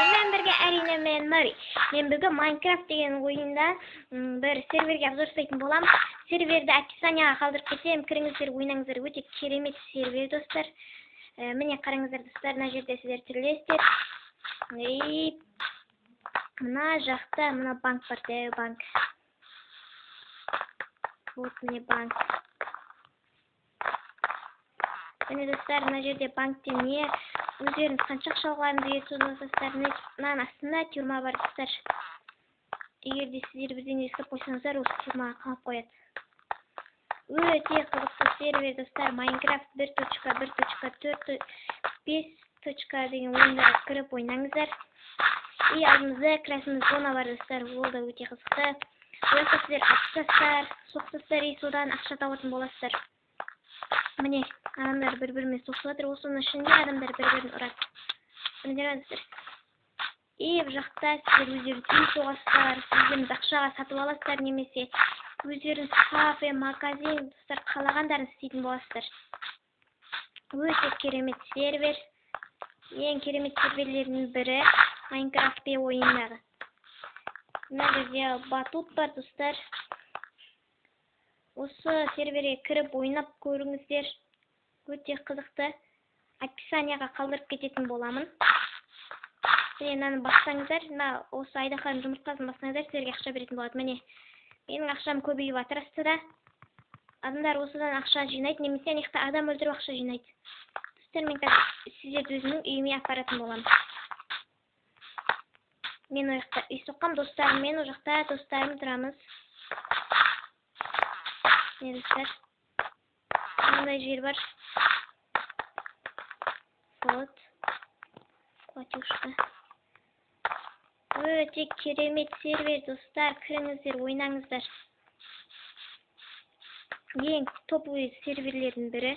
Мен бірге әрине мен Мари. Мен бүгін Minecraft деген ойында бір серверге обзор жасайтын болам. Серверді описанияға қалдырып кетемін. Кіріңіздер, ойнаңыздар. Өте керемет сервер, достар. Міне қараңыздар, достар, мына жерде сіздер тірілесіздер. Мына жақта мына банк бар, дәу банк. Вот міне банк. Міне достар, мына жерде банкте не өздеріңіз қанша ақша алғанымды естіп достар. Мынаның астында тюрма бар, достар. Егер де сіздер бізден естіп қойсаңыздар, осы тюрмаға қамап қояды. Өте қызықты сервер, достар. Minecraft 1.1.4.5 деген ойындарға кіріп ойнаңыздар. И алдымызда красный зона бар, достар. Ол да өте қызықты. Ояқта сіздер атсастар, соқсастар, и содан ақша табатын боласыздар. Міне, адамдар бір-бірімен соғысып жатыр. Осының ішінде адамдар бір-бірін ұрады. Міне достар. И бұл жақта сіздер өздеріңіз соғасыздар, өздеріңіз ақшаға сатып аласыздар, немесе өздеріңіз кафе, магазин, достар, қалағандарын істейтін боласыздар. Өте керемет сервер. Ең керемет серверлердің бірі Minecraft ойындағы. Мына жерде батут бар, достар. Осы серверге кіріп ойнап көріңіздер. Өте қызықты. Описанияға қалдырып кететін боламын. Мынаны бассаңыздар, осы айдақардың жұмыртқасын бассаңыздар, сіздерге ақша беретін болады. Міне, менің ақшам көбейіп жатыр астыда. Адамдар осыдан ақша жинайды, немесе анаяқта адам өлтіріп ақша жинайды. Достар, мен қазір сіздерді өзімнің үйіме апаратын боламын. Мен о жақта үй соққам, достарыммен о жақта достарым тұрамыз. Не достар? Мынандай жер бар. Вот. Платюшка. Өте керемет сервер, достар. Кіріңіздер, ойнаңыздар. Ең топовый серверлердің бірі.